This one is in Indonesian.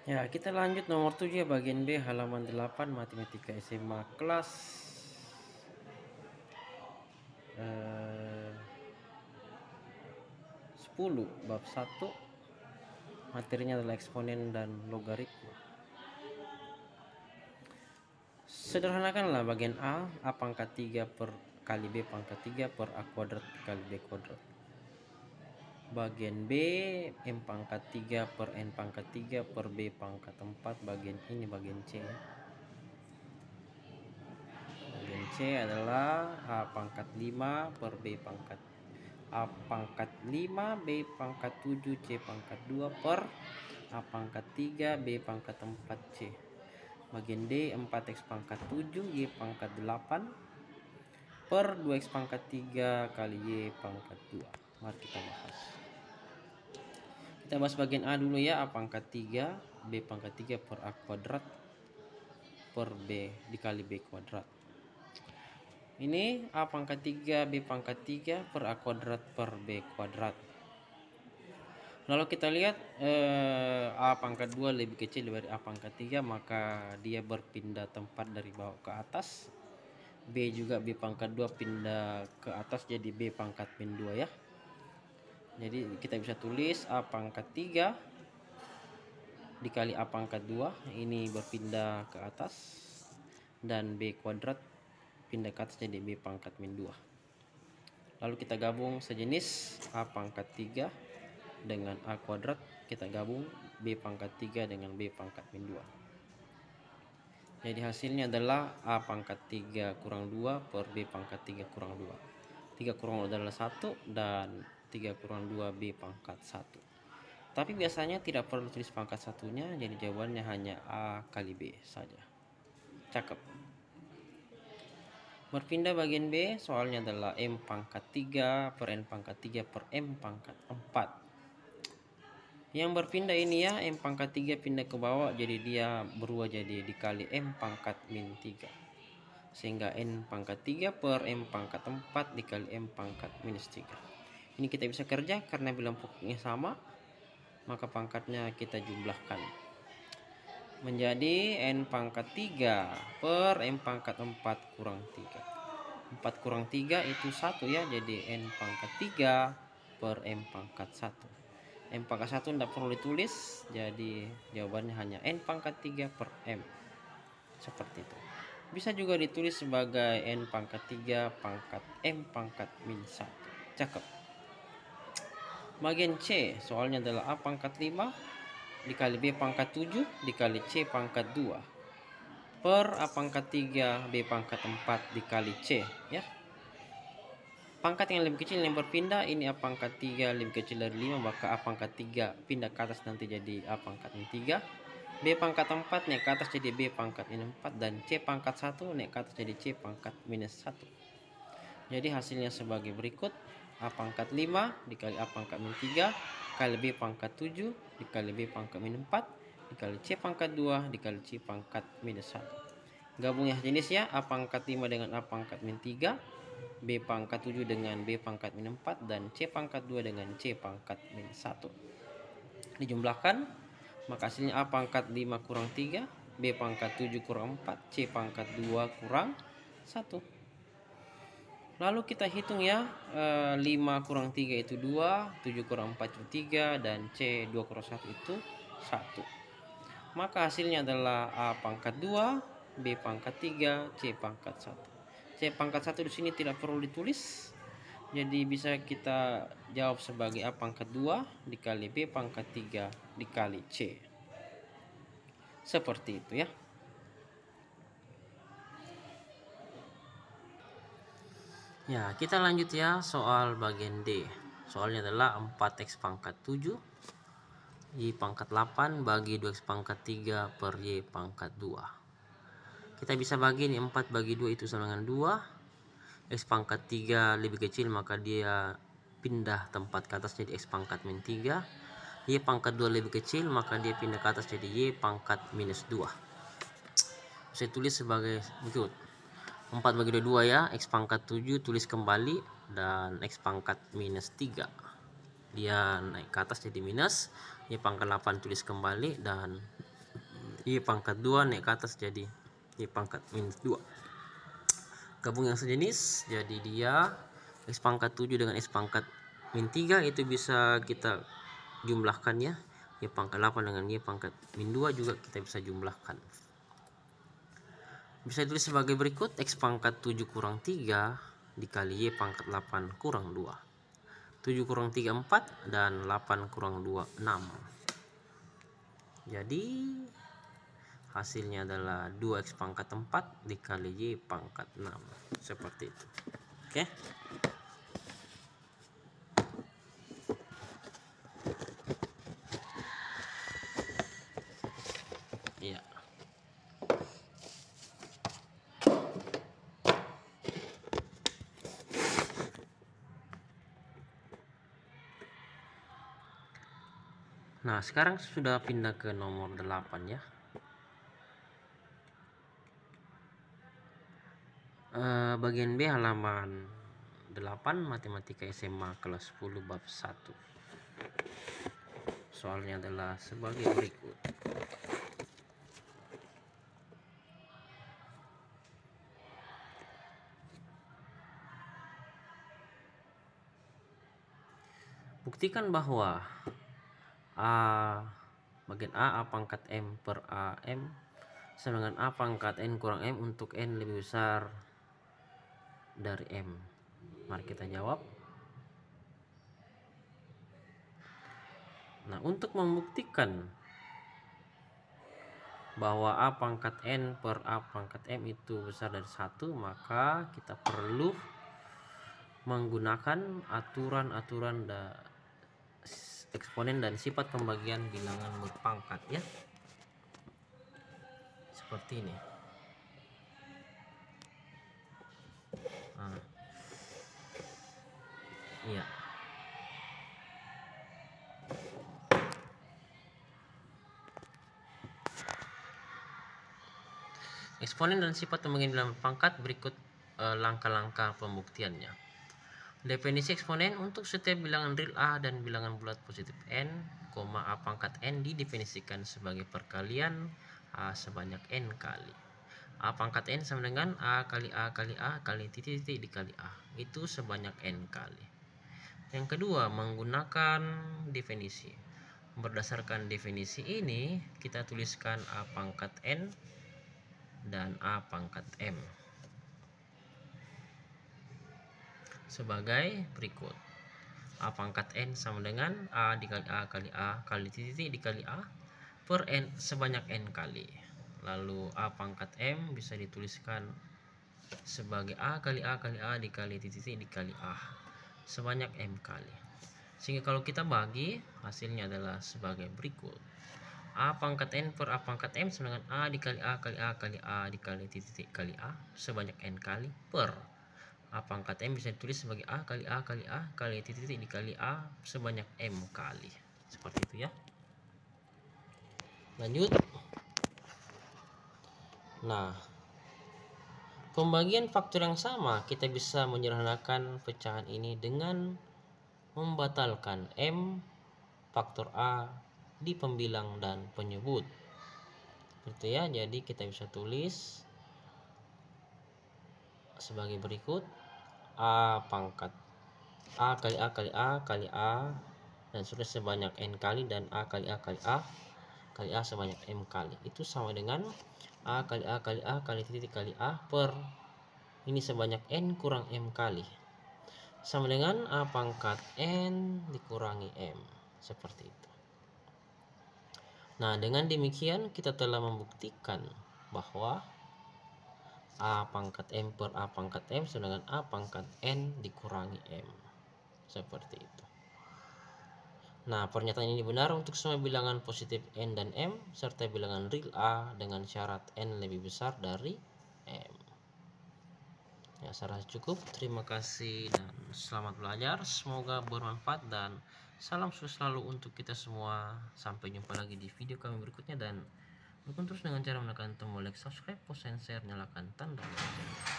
Ya, kita lanjut nomor 7 bagian B halaman 8 matematika SMA kelas 10 bab 1. Materinya adalah eksponen dan logaritma. Sederhanakanlah bagian A pangkat 3 per kali B pangkat 3 per A kuadrat kali B kuadrat. Bagian B M pangkat 3 per N pangkat 3 per B pangkat 4. Bagian ini bagian C. Bagian C adalah A pangkat 5 per B pangkat A pangkat 5 B pangkat 7 C pangkat 2 per A pangkat 3 B pangkat 4 C. Bagian D 4x pangkat 7 Y pangkat 8 per 2x pangkat 3 kali Y pangkat 2. Mari kita bahas. Kita bahas bagian A dulu ya. A pangkat 3 B pangkat 3 per A kuadrat per B dikali B kuadrat. Ini A pangkat 3 B pangkat 3 per A kuadrat per B kuadrat. Lalu kita lihat A pangkat 2 lebih kecil dari A pangkat 3, maka dia berpindah tempat dari bawah ke atas. B juga B pangkat 2 pindah ke atas jadi B pangkat min 2 ya. Jadi kita bisa tulis A pangkat 3 dikali A pangkat 2 ini berpindah ke atas, dan B kuadrat pindah ke atas jadi B pangkat min 2. Lalu kita gabung sejenis A pangkat 3 dengan A kuadrat, kita gabung B pangkat 3 dengan B pangkat min 2. Jadi hasilnya adalah A pangkat 3 kurang 2 per B pangkat 3 kurang 2. 3 kurang 2 adalah 1 dan 3 kurang 2 B pangkat 1. Tapi biasanya tidak perlu tulis pangkat satunya, jadi jawabannya hanya A kali B saja. Cakep. Berpindah bagian B, soalnya adalah M pangkat 3 per N pangkat 3 per M pangkat 4. Yang berpindah ini ya, M pangkat 3 pindah ke bawah, jadi dia berubah jadi dikali M pangkat min 3. Sehingga N pangkat 3 per M pangkat 4 dikali M pangkat minus 3. Ini kita bisa kerja karena bilang pokoknya sama, maka pangkatnya kita jumlahkan. Menjadi N pangkat 3 per M pangkat 4 kurang 3. 4 kurang 3 itu 1 ya, jadi N pangkat 3 per M pangkat 1. M pangkat 1 tidak perlu ditulis, jadi jawabannya hanya N pangkat 3 per M. Seperti itu. Bisa juga ditulis sebagai N pangkat 3 pangkat M pangkat min 1. Cakep. Bagian C, soalnya adalah A pangkat 5 dikali B pangkat 7 dikali C pangkat 2 per A pangkat 3 B pangkat 4 dikali C ya. Pangkat yang lebih kecil yang berpindah, ini A pangkat 3 lebih kecil dari 5, maka A pangkat 3 pindah ke atas nanti jadi A pangkat min 3. B pangkat 4 naik ke atas jadi B pangkat min 4, dan C pangkat 1 naik ke atas jadi C pangkat minus 1. Jadi hasilnya sebagai berikut: A pangkat 5 dikali A pangkat min 3 kali B pangkat 7 dikali B pangkat min 4 dikali C pangkat 2 dikali C pangkat minus 1. Gabung ya jenisnya, A pangkat 5 dengan A pangkat min 3, B pangkat 7 dengan B pangkat min 4, dan C pangkat 2 dengan C pangkat min 1. Dijumlahkan, maka hasilnya A pangkat 5 kurang 3, B pangkat 7 kurang 4, C pangkat 2 kurang 1. Lalu kita hitung ya, 5 kurang 3 itu 2, 7 kurang 4 itu 3, dan C 2 kurang 1 itu 1. Maka hasilnya adalah A pangkat 2, B pangkat 3, C pangkat 1. C pangkat 1 di sini tidak perlu ditulis, jadi bisa kita jawab sebagai A pangkat 2 dikali B pangkat 3 dikali C. Seperti itu ya. Ya, kita lanjut ya soal bagian D. Soalnya adalah 4x pangkat 7 Y pangkat 8 bagi 2x pangkat 3 per Y pangkat 2. Kita bisa bagi ini 4 bagi 2 itu sama dengan 2. X pangkat 3 lebih kecil, maka dia pindah tempat ke atas jadi X pangkat min 3. Y pangkat 2 lebih kecil, maka dia pindah ke atas jadi Y pangkat minus 2. Saya tulis sebagai berikut: 4 bagi 2 ya, X pangkat 7 tulis kembali, dan X pangkat minus 3 dia naik ke atas jadi minus, Y pangkat 8 tulis kembali, dan Y pangkat 2 naik ke atas jadi Y pangkat minus 2. Gabung yang sejenis, jadi dia X pangkat 7 dengan X pangkat min 3 itu bisa kita jumlahkan ya. Y pangkat 8 dengan Y pangkat min 2 juga kita bisa jumlahkan. Bisa ditulis sebagai berikut: X pangkat 7 kurang 3 dikali Y pangkat 8 kurang 2. 7 kurang 3 4 dan 8 kurang 2 6. Jadi hasilnya adalah 2x pangkat 4 dikali Y pangkat 6. Seperti itu. Oke. Iya. Nah, sekarang sudah pindah ke nomor 8 ya. Bagian B halaman 8 Matematika SMA kelas 10 bab 1. Soalnya adalah sebagai berikut. Buktikan bahwa bagian A pangkat M per A M sama dengan A pangkat N kurang M untuk N lebih besar dari M. Mari kita jawab. Nah, untuk membuktikan bahwa A pangkat N per A pangkat M itu besar dari 1, maka kita perlu menggunakan aturan-aturan eksponen dan sifat pembagian bilangan berpangkat ya. Seperti ini. Iya. Eksponen dan sifat pembagian bilangan berpangkat berikut langkah-langkah pembuktiannya. Definisi eksponen untuk setiap bilangan real A dan bilangan bulat positif N, A pangkat N didefinisikan sebagai perkalian A sebanyak N kali. A pangkat N sama dengan A kali A kali A kali titik-titik dikali A. Itu sebanyak N kali. Yang kedua, menggunakan definisi. Berdasarkan definisi ini, kita tuliskan A pangkat N dan A pangkat M sebagai berikut. A pangkat N sama dengan A dikali A kali A kali titik dikali A per N sebanyak N kali. Lalu A pangkat M bisa dituliskan sebagai A kali A kali A dikali titik dikali A sebanyak M kali. Sehingga kalau kita bagi, hasilnya adalah sebagai berikut. A pangkat N per A pangkat M sama dengan A dikali A kali A kali A dikali titik kali A sebanyak N kali per A pangkat M bisa ditulis sebagai A kali A kali A kali titik dikali A sebanyak M kali. Seperti itu ya. Lanjut. Nah, pembagian faktor yang sama kita bisa menyederhanakan pecahan ini dengan membatalkan M faktor A di pembilang dan penyebut. Seperti ya, jadi kita bisa tulis sebagai berikut. A pangkat A kali A kali A kali A dan sudah sebanyak N kali dan A kali A kali A kali A sebanyak M kali. Itu sama dengan A kali A kali A kali titik kali A per ini sebanyak N kurang M kali. Sama dengan A pangkat N dikurangi M. Seperti itu. Nah, dengan demikian kita telah membuktikan bahwa A pangkat M per A pangkat M sama dengan A pangkat N dikurangi M. Seperti itu. Nah, pernyataan ini benar untuk semua bilangan positif N dan M serta bilangan real A dengan syarat N lebih besar dari M. Ya, saya rasa cukup. Terima kasih dan selamat belajar. Semoga bermanfaat dan salam sukses selalu untuk kita semua. Sampai jumpa lagi di video kami berikutnya dan dukung terus dengan cara menekan tombol like, subscribe, post, and share, nyalakan tanda lonceng.